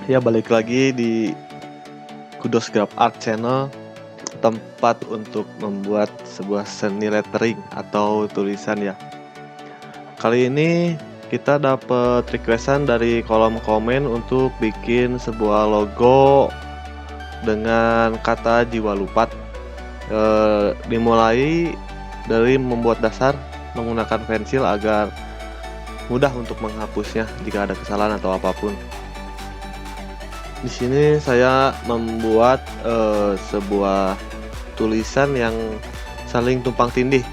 Ya, balik lagi di Kudos Grab Art Channel, tempat untuk membuat sebuah seni lettering atau tulisan ya. Kali ini kita dapat requestan dari kolom komen untuk bikin sebuah logo dengan kata jiwa lupat. Dimulai dari membuat dasar menggunakan pensil agar mudah untuk menghapusnya jika ada kesalahan atau apapun. Di sini saya membuat sebuah tulisan yang saling tumpang tindih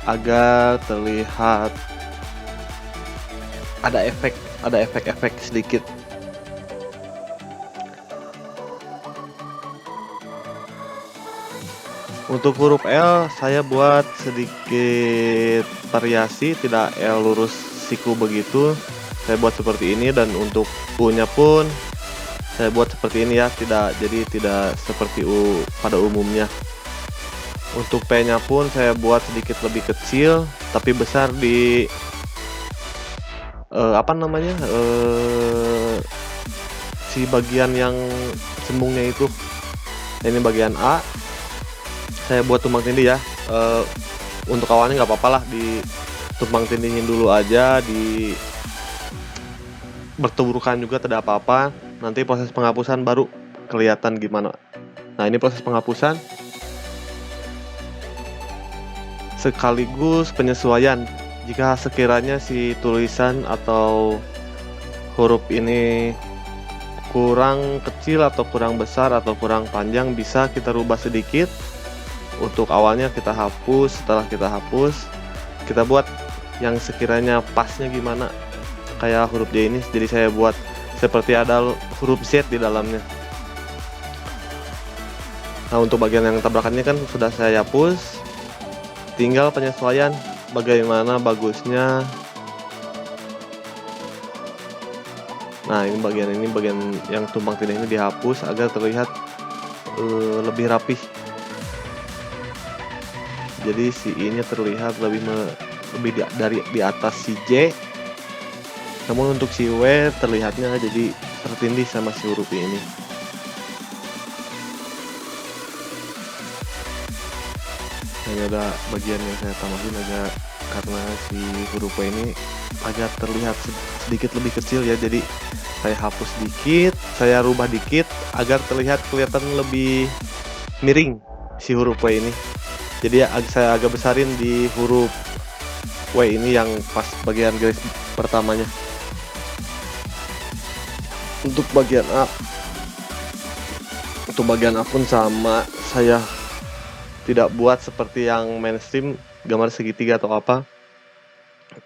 agar terlihat ada efek-efek sedikit. Untuk huruf L saya buat sedikit variasi, tidak L lurus siku begitu. Saya buat seperti ini, dan untuk U-nya pun saya buat seperti ini ya, tidak seperti U pada umumnya. Untuk P-nya pun saya buat sedikit lebih kecil tapi besar di si bagian yang sembungnya itu. Ini bagian A saya buat tumpang tindih ya. Untuk awalnya nggak apa-apa lah, di tumpang tindihin dulu aja, di bertuburkan juga tidak apa-apa. Nanti proses penghapusan baru kelihatan gimana. Nah, ini proses penghapusan sekaligus penyesuaian. Jika sekiranya si tulisan atau huruf ini kurang kecil atau kurang besar atau kurang panjang, bisa kita rubah sedikit. Untuk awalnya kita hapus, setelah kita hapus kita buat yang sekiranya pasnya gimana. Kayak huruf J ini, jadi saya buat seperti ada huruf Z di dalamnya. Nah, untuk bagian yang tabrakannya kan sudah saya hapus, tinggal penyesuaian bagaimana bagusnya. Nah, ini bagian yang tumpang tindih ini dihapus agar terlihat lebih rapih. Jadi si I-nya terlihat lebih dari di atas si J. Namun untuk si W terlihatnya jadi tertindih sama si huruf ini. Ini ada bagian yang saya tambahin agak, karena si huruf W ini agak terlihat sedikit lebih kecil ya. Jadi saya hapus dikit, saya rubah dikit agar kelihatan lebih miring si huruf W ini. Jadi saya agak besarin di huruf W ini yang pas bagian garis pertamanya. Untuk bagian A pun sama, saya tidak buat seperti yang mainstream gambar segitiga atau apa.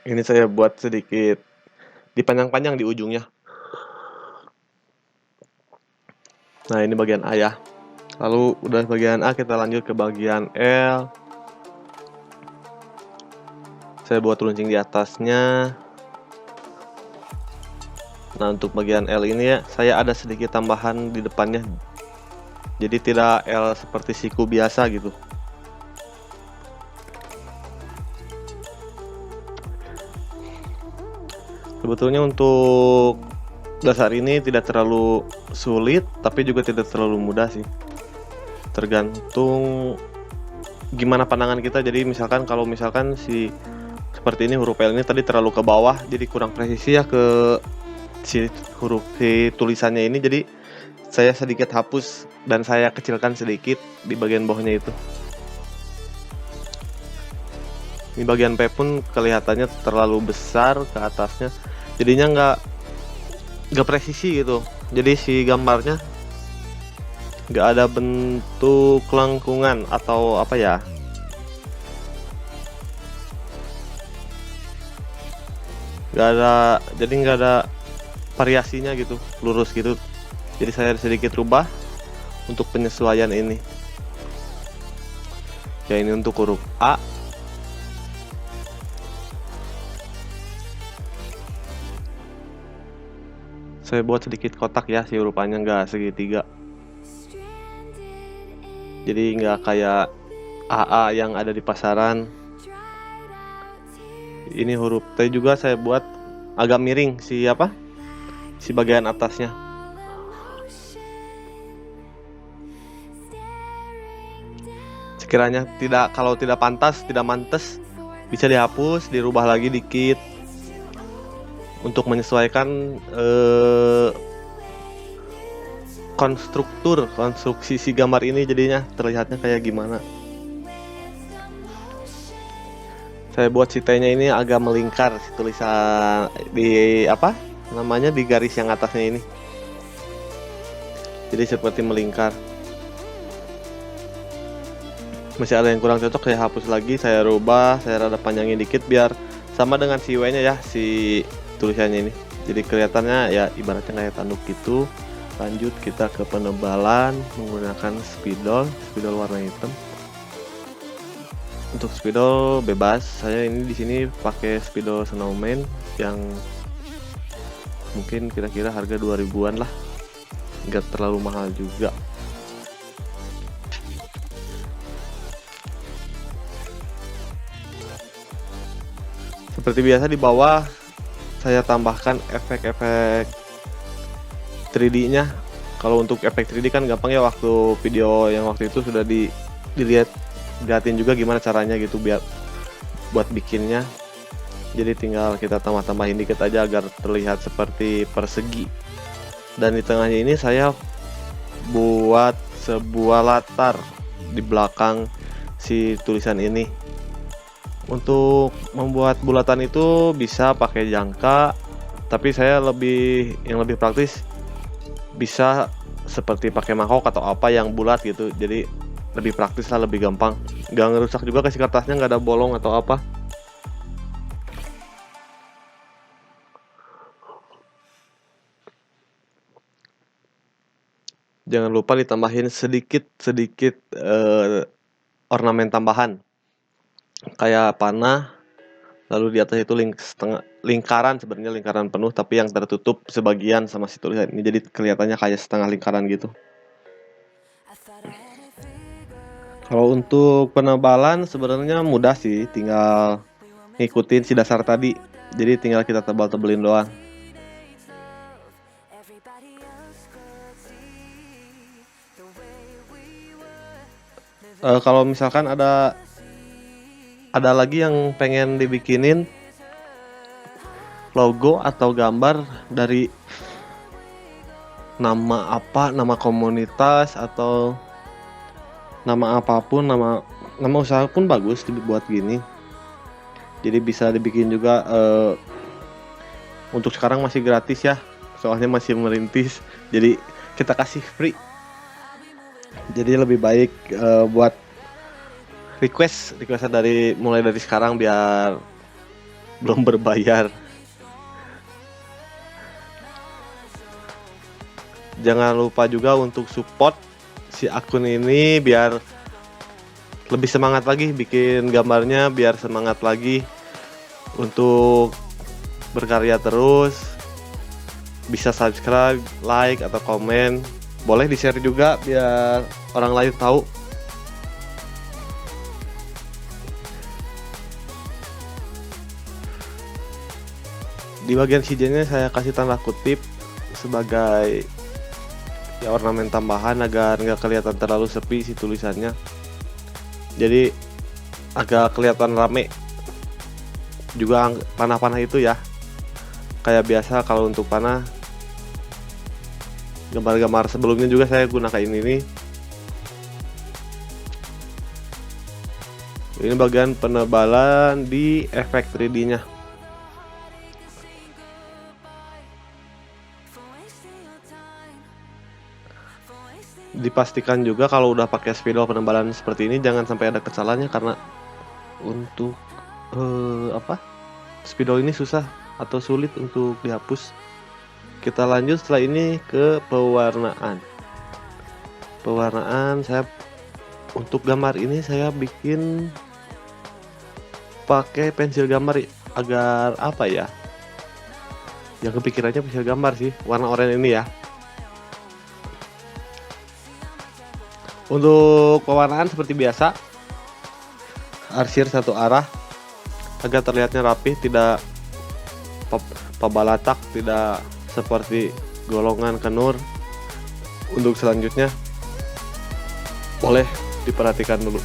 Ini saya buat sedikit dipanjang-panjang di ujungnya. Nah, ini bagian A ya. Lalu udah bagian A, kita lanjut ke bagian L. Saya buat runcing di atasnya. Nah, untuk bagian L ini ya, saya ada sedikit tambahan di depannya. Jadi tidak L seperti siku biasa gitu. Sebetulnya untuk dasar ini tidak terlalu sulit, tapi juga tidak terlalu mudah sih. Tergantung gimana pandangan kita. Jadi kalau misalkan seperti ini, huruf L ini tadi terlalu ke bawah, jadi kurang presisi ya ke si tulisannya ini. Jadi saya sedikit hapus dan saya kecilkan sedikit di bagian bawahnya itu. Ini bagian P pun kelihatannya terlalu besar ke atasnya, jadinya nggak presisi gitu. Jadi si gambarnya nggak ada bentuk lengkungan atau apa ya. Jadi nggak ada variasinya gitu, lurus gitu. Jadi saya sedikit rubah untuk penyesuaian ini. Ya, ini untuk huruf A. Saya buat sedikit kotak ya, si huruf A-nya nggak segitiga. Jadi nggak kayak AA yang ada di pasaran. Ini huruf T juga saya buat agak miring si bagian atasnya. Sekiranya kalau tidak pantas, tidak mantes, bisa dihapus, dirubah lagi dikit untuk menyesuaikan konstruksi si gambar ini, jadinya terlihatnya kayak gimana. Saya buat si T-nya ini agak melingkar, si tulisan di di garis yang atasnya ini. Jadi seperti melingkar. Masih ada yang kurang cocok, saya hapus lagi, saya rubah, saya rada panjangin dikit biar sama dengan si W-nya ya, si tulisannya ini. Jadi kelihatannya ya ibaratnya kayak tanduk gitu. Lanjut kita ke penebalan menggunakan spidol warna hitam. Untuk spidol bebas, saya ini di sini pakai spidol snowman yang mungkin kira-kira harga 2000-an lah, nggak terlalu mahal juga. Seperti biasa di bawah saya tambahkan efek-efek 3D-nya. Kalau untuk efek 3D kan gampang ya, waktu video yang waktu itu sudah dilihatin juga gimana caranya gitu buat bikinnya. Jadi tinggal kita tambahin dikit aja agar terlihat seperti persegi. Dan di tengahnya ini saya buat sebuah latar di belakang si tulisan ini. Untuk membuat bulatan itu bisa pakai jangka, tapi saya yang lebih praktis bisa seperti pakai mangkok atau apa yang bulat gitu. Jadi lebih praktis lah, lebih gampang, nggak ngerusak juga kasih kertasnya, nggak ada bolong atau apa. Jangan lupa ditambahin sedikit ornamen tambahan kayak panah, lalu di atas itu lingkaran, sebenarnya lingkaran penuh tapi yang tertutup sebagian sama si tulisan ini, jadi kelihatannya kayak setengah lingkaran gitu. Kalau untuk penebalan sebenarnya mudah sih, tinggal ngikutin si dasar tadi, jadi tinggal kita tebal-tebelin doang. Kalau misalkan ada lagi yang pengen dibikinin logo atau gambar dari nama komunitas atau nama apapun, nama usaha pun bagus dibuat gini. Jadi bisa dibikin juga. Untuk sekarang masih gratis ya, soalnya masih merintis, jadi kita kasih free. Jadi lebih baik buat request mulai dari sekarang biar belum berbayar. Jangan lupa juga untuk support si akun ini biar lebih semangat lagi bikin gambarnya, biar semangat lagi untuk berkarya terus. Bisa subscribe, like, atau komen. Boleh di-share juga biar orang lain tahu. Di bagian sijanya saya kasih tanda kutip sebagai ya ornamen tambahan agar nggak kelihatan terlalu sepi si tulisannya. Jadi agak kelihatan rame. Juga panah-panah itu ya. Kayak biasa kalau untuk panah, gambar-gambar sebelumnya juga saya gunakan ini. Ini bagian penebalan di efek 3D-nya. Dipastikan juga kalau udah pakai spidol penebalan seperti ini jangan sampai ada kesalahannya, karena untuk spidol ini susah atau sulit untuk dihapus. Kita lanjut setelah ini ke pewarnaan. Saya untuk gambar ini saya bikin pakai pensil gambar agar yang kepikirannya pensil gambar sih, warna oranye ini ya. Untuk pewarnaan seperti biasa, arsir satu arah agar terlihatnya rapi, tidak pabalatak, tidak seperti golongan kenur. Untuk selanjutnya boleh diperhatikan dulu.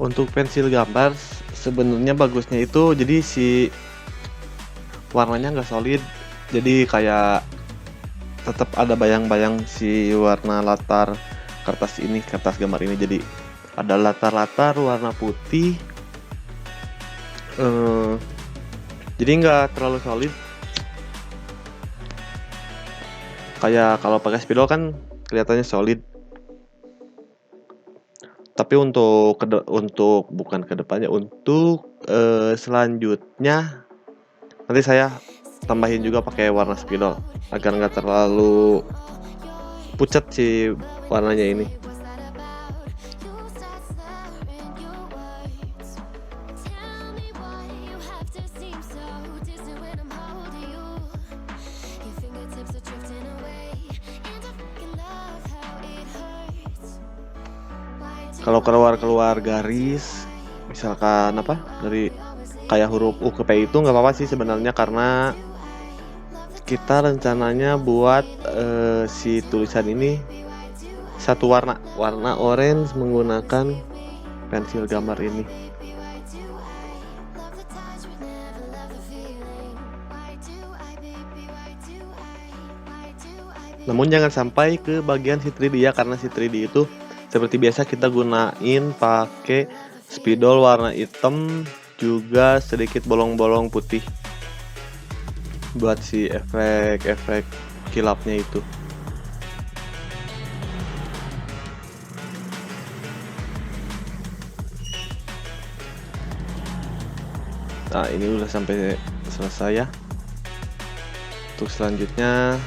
Untuk pensil gambar sebenarnya bagusnya itu jadi si warnanya nggak solid, jadi kayak tetap ada bayang-bayang si warna latar kertas gambar ini. Jadi ada latar-latar warna putih, jadi nggak terlalu solid. Kayak kalau pakai spidol kan kelihatannya solid. Tapi untuk bukan kedepannya, untuk selanjutnya nanti saya tambahin juga pakai warna spidol agar nggak terlalu pucat si warnanya ini. Kalau keluar garis, misalkan apa dari kayak huruf U ke P itu nggak apa-apa sih sebenarnya, karena kita rencananya buat si tulisan ini satu warna orange menggunakan pensil gambar ini. Namun jangan sampai ke bagian si 3D ya, karena si 3D itu seperti biasa kita gunain pakai spidol warna hitam, juga sedikit bolong-bolong putih buat si efek kilapnya itu. Nah, ini udah sampai selesai ya. Untuk selanjutnya,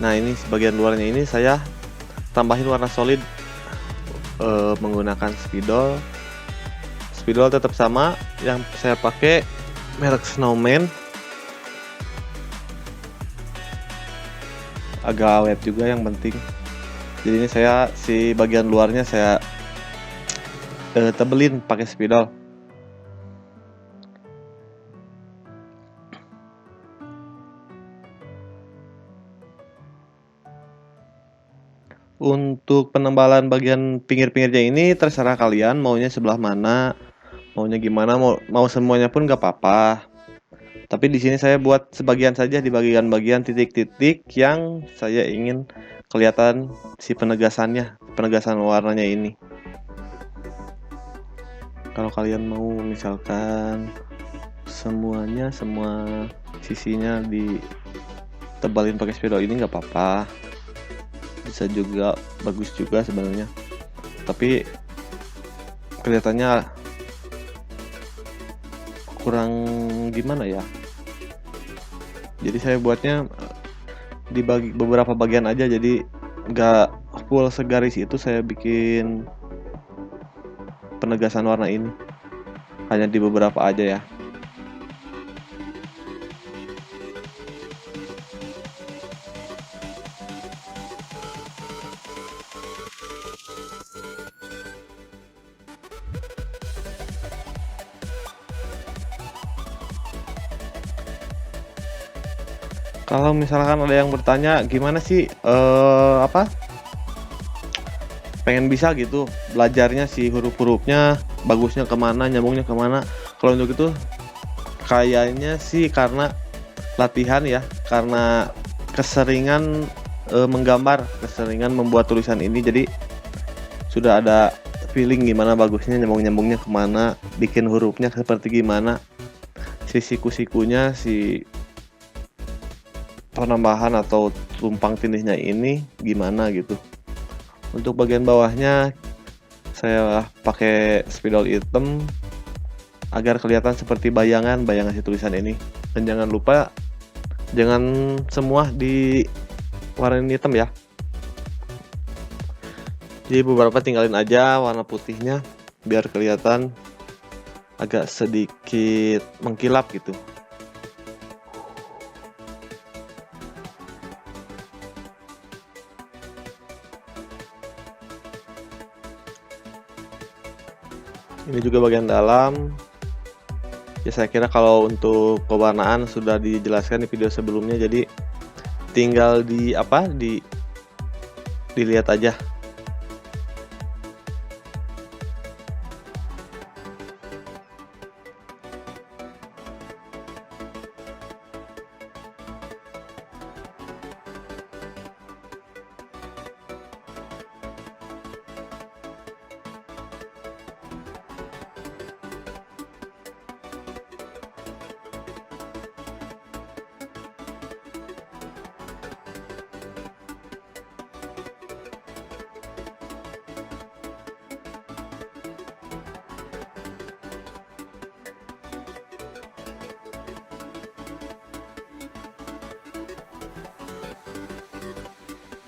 nah ini sebagian luarnya ini saya tambahin warna solid menggunakan spidol. Spidol tetap sama, yang saya pakai merek Snowman, agak awet juga yang penting. Jadi ini saya si bagian luarnya saya tebelin pakai spidol. Untuk penebalan bagian pinggir-pinggirnya ini terserah kalian maunya sebelah mana, maunya gimana, mau semuanya pun gak apa-apa. Tapi di sini saya buat sebagian saja, di bagian-bagian titik-titik yang saya ingin kelihatan si penegasan warnanya ini. Kalau kalian mau misalkan semua sisinya ditebalin pakai spidol ini nggak apa-apa, bisa juga, bagus juga sebenarnya, tapi kelihatannya kurang gimana ya. Jadi saya buatnya dibagi beberapa bagian aja, jadi nggak full segaris itu saya bikin penegasan warna ini, hanya di beberapa aja ya. Kalau misalkan ada yang bertanya gimana sih pengen bisa gitu belajarnya si huruf-hurufnya, bagusnya kemana, nyambungnya kemana. Kalau untuk itu kayaknya sih karena latihan ya, karena keseringan menggambar, keseringan membuat tulisan ini, jadi sudah ada feeling gimana bagusnya, nyambung-nyambungnya kemana, bikin hurufnya seperti gimana, si siku-sikunya, si penambahan atau tumpang tindihnya ini gimana gitu. Untuk bagian bawahnya saya pakai spidol hitam agar kelihatan seperti bayangan si tulisan ini. Dan jangan lupa jangan semua diwarnain hitam ya. Jadi beberapa tinggalin aja warna putihnya biar kelihatan agak sedikit mengkilap gitu. Ini juga bagian dalam. Ya saya kira kalau untuk pewarnaan sudah dijelaskan di video sebelumnya, jadi tinggal dilihat aja.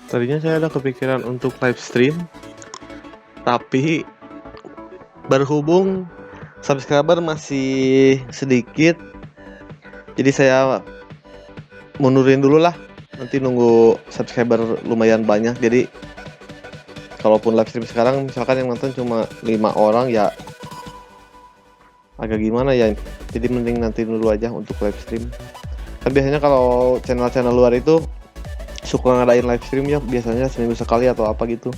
Tadinya saya ada kepikiran untuk live stream, tapi berhubung subscriber masih sedikit, jadi saya mundurin dulu lah. Nanti nunggu subscriber lumayan banyak. Jadi kalaupun live stream sekarang misalkan yang nonton cuma 5 orang ya agak gimana ya. Jadi mending nanti dulu aja untuk live stream. Kan biasanya kalau channel-channel luar itu suka ngadain live stream ya, biasanya seminggu sekali atau apa gitu.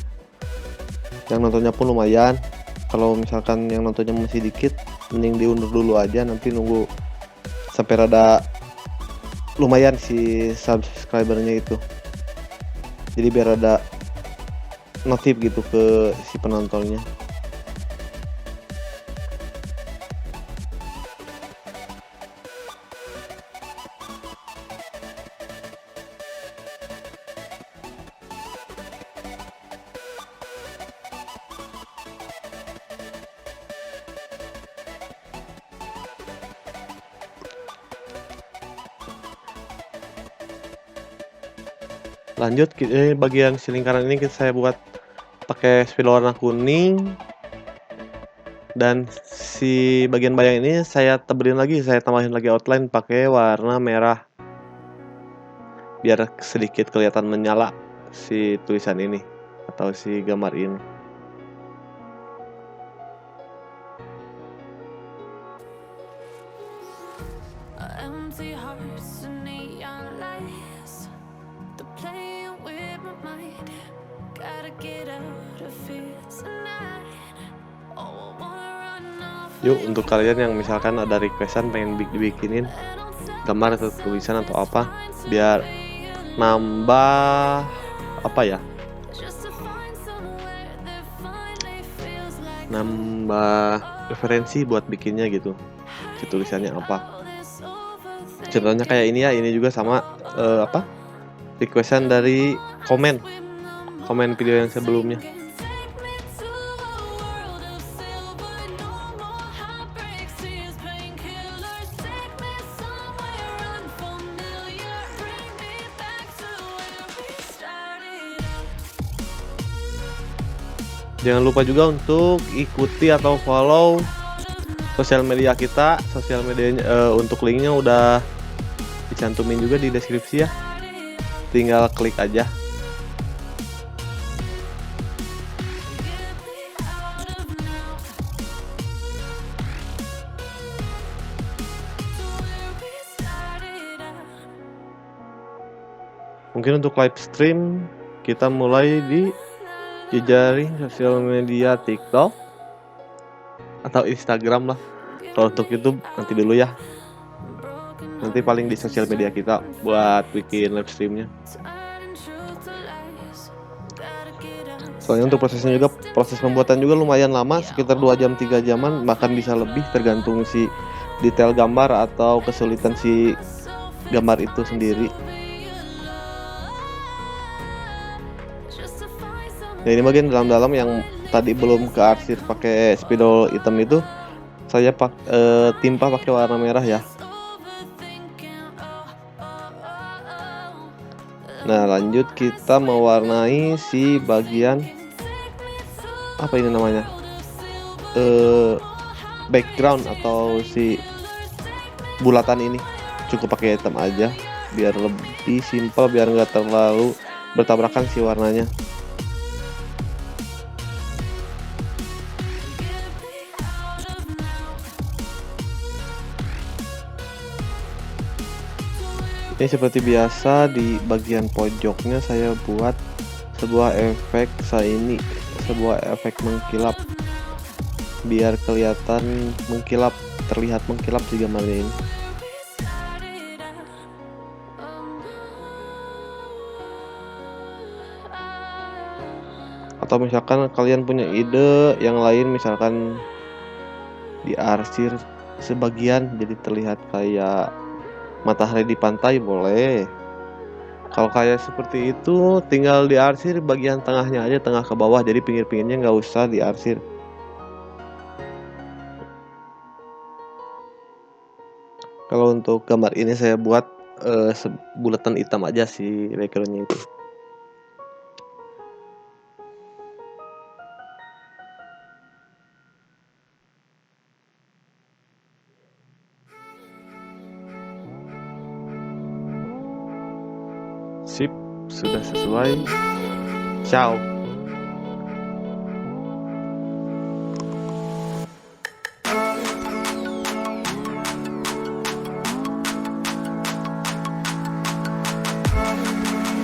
Yang nontonnya pun lumayan. Kalau misalkan yang nontonnya masih dikit, mending diundur dulu aja, nanti nunggu sampai rada lumayan si subscribernya itu. Jadi biar ada notif gitu ke si penontonnya. Lanjut, bagian si lingkaran ini saya buat pakai spidol warna kuning, dan si bagian bayang ini saya tebelin lagi, saya tambahin lagi outline pakai warna merah biar sedikit kelihatan menyala si tulisan ini atau si gambar ini. Empty hearts and neon lights, they're playing with my mind. Gotta get out of here tonight. Oh, I wanna run off. Yuk, untuk kalian yang misalkan ada requestan pengen dibikinin gambar atau tulisan atau apa, biar nambah apa ya, Just to find somewhere that finally feels like nambah referensi buat bikinnya gitu, si tulisannya apa. all this overthinking. Contohnya kayak ini ya, ini juga sama apa, requestan dari komen video yang sebelumnya. Take me to a world of silver, no more heartbreaks, tears, painkillers. Take me somewhere unfamiliar, bring me back to where we started out. Jangan lupa juga untuk ikuti atau follow sosial media kita. Sosial medianya untuk linknya udah dicantumin juga di deskripsi ya, tinggal klik aja. Mungkin untuk live stream kita mulai di jejaring sosial media TikTok atau Instagram lah. Kalau untuk YouTube nanti dulu ya. Nanti paling di sosial media kita buat bikin live streamnya. Soalnya untuk prosesnya juga, proses pembuatan juga lumayan lama, sekitar 2 jam 3 jaman, bahkan bisa lebih tergantung si detail gambar atau kesulitan si gambar itu sendiri. Ya, ini bagian dalam-dalam yang tadi belum kearsir pakai spidol hitam itu, saya timpa pakai warna merah ya. Nah, lanjut kita mewarnai si bagian apa ini namanya, background atau si bulatan ini. Cukup pakai hitam aja biar lebih simpel, biar nggak terlalu bertabrakan si warnanya. Ini seperti biasa di bagian pojoknya saya buat sebuah efek shiny, sebuah efek mengkilap biar kelihatan mengkilap, terlihat mengkilap si gambarnya ini. Atau misalkan kalian punya ide yang lain, misalkan diarsir sebagian jadi terlihat kayak matahari di pantai, boleh. Kalau kayak seperti itu tinggal diarsir bagian tengahnya aja, tengah ke bawah, jadi pinggir-pinggirnya nggak usah diarsir. Kalau untuk gambar ini saya buat bulatan hitam aja sih backgroundnya itu. Sip, sudah sesuai. Ciao.